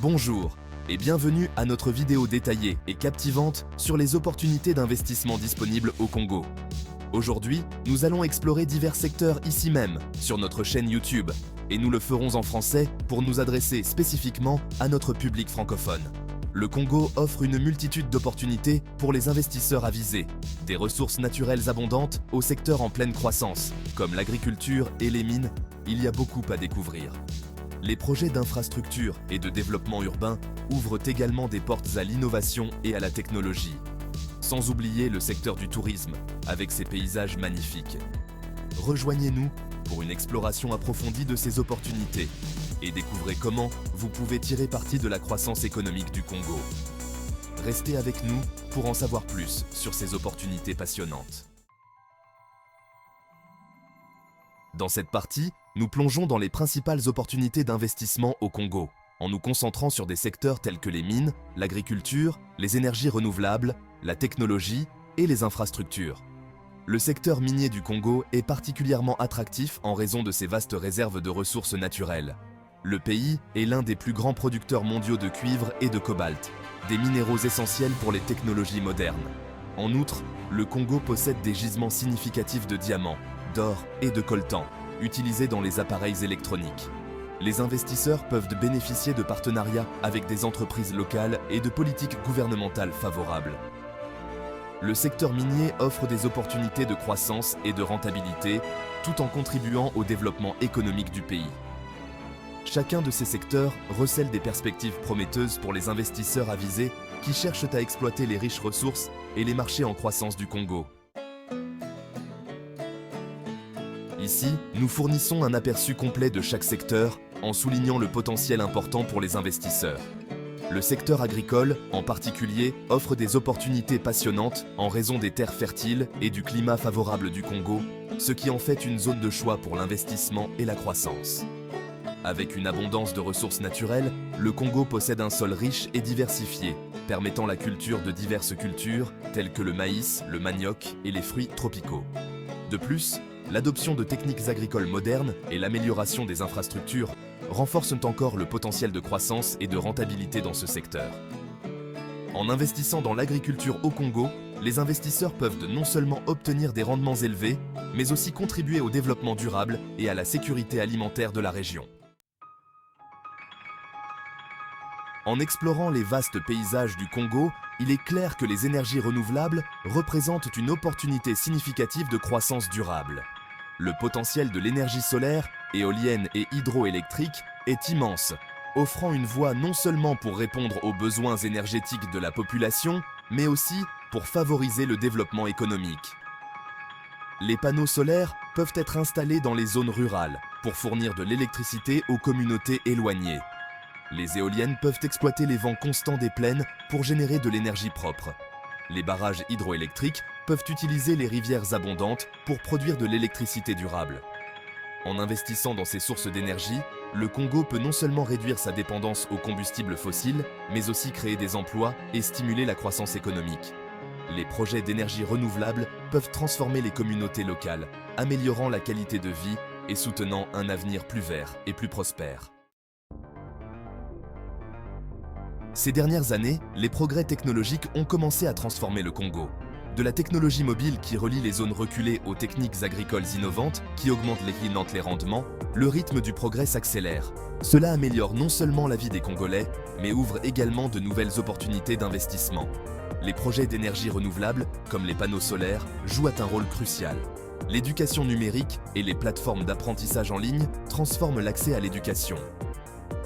Bonjour et bienvenue à notre vidéo détaillée et captivante sur les opportunités d'investissement disponibles au Congo. Aujourd'hui, nous allons explorer divers secteurs ici même, sur notre chaîne YouTube, et nous le ferons en français pour nous adresser spécifiquement à notre public francophone. Le Congo offre une multitude d'opportunités pour les investisseurs avisés, des ressources naturelles abondantes aux secteurs en pleine croissance, comme l'agriculture et les mines, il y a beaucoup à découvrir. Les projets d'infrastructure et de développement urbain ouvrent également des portes à l'innovation et à la technologie. Sans oublier le secteur du tourisme, avec ses paysages magnifiques. Rejoignez-nous pour une exploration approfondie de ces opportunités et découvrez comment vous pouvez tirer parti de la croissance économique du Congo. Restez avec nous pour en savoir plus sur ces opportunités passionnantes. Dans cette partie, nous plongeons dans les principales opportunités d'investissement au Congo, en nous concentrant sur des secteurs tels que les mines, l'agriculture, les énergies renouvelables, la technologie et les infrastructures. Le secteur minier du Congo est particulièrement attractif en raison de ses vastes réserves de ressources naturelles. Le pays est l'un des plus grands producteurs mondiaux de cuivre et de cobalt, des minéraux essentiels pour les technologies modernes. En outre, le Congo possède des gisements significatifs de diamants, d'or et de coltan, utilisés dans les appareils électroniques. Les investisseurs peuvent bénéficier de partenariats avec des entreprises locales et de politiques gouvernementales favorables. Le secteur minier offre des opportunités de croissance et de rentabilité, tout en contribuant au développement économique du pays. Chacun de ces secteurs recèle des perspectives prometteuses pour les investisseurs avisés qui cherchent à exploiter les riches ressources et les marchés en croissance du Congo. Ici, nous fournissons un aperçu complet de chaque secteur en soulignant le potentiel important pour les investisseurs. Le secteur agricole, en particulier, offre des opportunités passionnantes en raison des terres fertiles et du climat favorable du Congo, ce qui en fait une zone de choix pour l'investissement et la croissance. Avec une abondance de ressources naturelles, le Congo possède un sol riche et diversifié, permettant la culture de diverses cultures telles que le maïs, le manioc et les fruits tropicaux. De plus, l'adoption de techniques agricoles modernes et l'amélioration des infrastructures renforcent encore le potentiel de croissance et de rentabilité dans ce secteur. En investissant dans l'agriculture au Congo, les investisseurs peuvent non seulement obtenir des rendements élevés, mais aussi contribuer au développement durable et à la sécurité alimentaire de la région. En explorant les vastes paysages du Congo, il est clair que les énergies renouvelables représentent une opportunité significative de croissance durable. Le potentiel de l'énergie solaire, éolienne et hydroélectrique est immense, offrant une voie non seulement pour répondre aux besoins énergétiques de la population, mais aussi pour favoriser le développement économique. Les panneaux solaires peuvent être installés dans les zones rurales pour fournir de l'électricité aux communautés éloignées. Les éoliennes peuvent exploiter les vents constants des plaines pour générer de l'énergie propre. Les barrages hydroélectriques peuvent utiliser les rivières abondantes pour produire de l'électricité durable. En investissant dans ces sources d'énergie, le Congo peut non seulement réduire sa dépendance aux combustibles fossiles, mais aussi créer des emplois et stimuler la croissance économique. Les projets d'énergie renouvelable peuvent transformer les communautés locales, améliorant la qualité de vie et soutenant un avenir plus vert et plus prospère. Ces dernières années, les progrès technologiques ont commencé à transformer le Congo. De la technologie mobile qui relie les zones reculées aux techniques agricoles innovantes qui augmentent les rendements, le rythme du progrès s'accélère. Cela améliore non seulement la vie des Congolais, mais ouvre également de nouvelles opportunités d'investissement. Les projets d'énergie renouvelable, comme les panneaux solaires, jouent un rôle crucial. L'éducation numérique et les plateformes d'apprentissage en ligne transforment l'accès à l'éducation.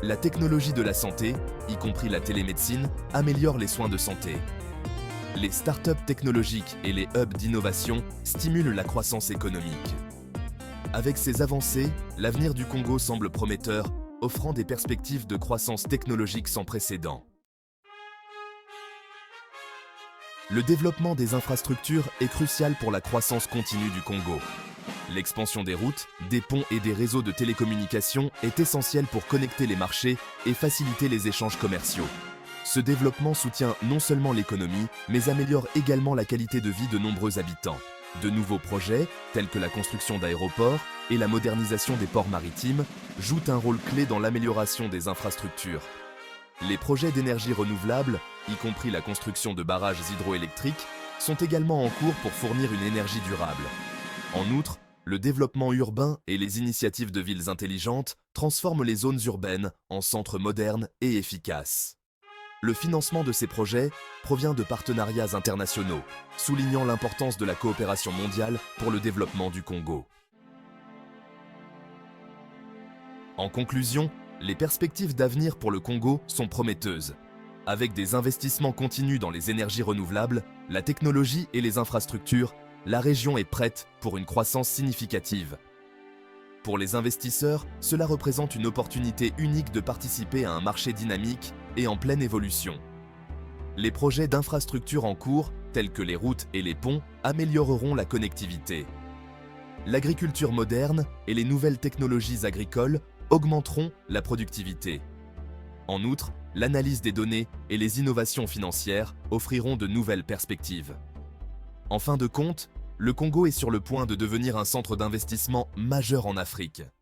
La technologie de la santé, y compris la télémédecine, améliore les soins de santé. Les startups technologiques et les hubs d'innovation stimulent la croissance économique. Avec ces avancées, l'avenir du Congo semble prometteur, offrant des perspectives de croissance technologique sans précédent. Le développement des infrastructures est crucial pour la croissance continue du Congo. L'expansion des routes, des ponts et des réseaux de télécommunications est essentielle pour connecter les marchés et faciliter les échanges commerciaux. Ce développement soutient non seulement l'économie, mais améliore également la qualité de vie de nombreux habitants. De nouveaux projets, tels que la construction d'aéroports et la modernisation des ports maritimes, jouent un rôle clé dans l'amélioration des infrastructures. Les projets d'énergie renouvelable, y compris la construction de barrages hydroélectriques, sont également en cours pour fournir une énergie durable. En outre, le développement urbain et les initiatives de villes intelligentes transforment les zones urbaines en centres modernes et efficaces. Le financement de ces projets provient de partenariats internationaux, soulignant l'importance de la coopération mondiale pour le développement du Congo. En conclusion, les perspectives d'avenir pour le Congo sont prometteuses. Avec des investissements continus dans les énergies renouvelables, la technologie et les infrastructures, la région est prête pour une croissance significative. Pour les investisseurs, cela représente une opportunité unique de participer à un marché dynamique et en pleine évolution. Les projets d'infrastructures en cours, tels que les routes et les ponts, amélioreront la connectivité. L'agriculture moderne et les nouvelles technologies agricoles augmenteront la productivité. En outre, l'analyse des données et les innovations financières offriront de nouvelles perspectives. En fin de compte, le Congo est sur le point de devenir un centre d'investissement majeur en Afrique.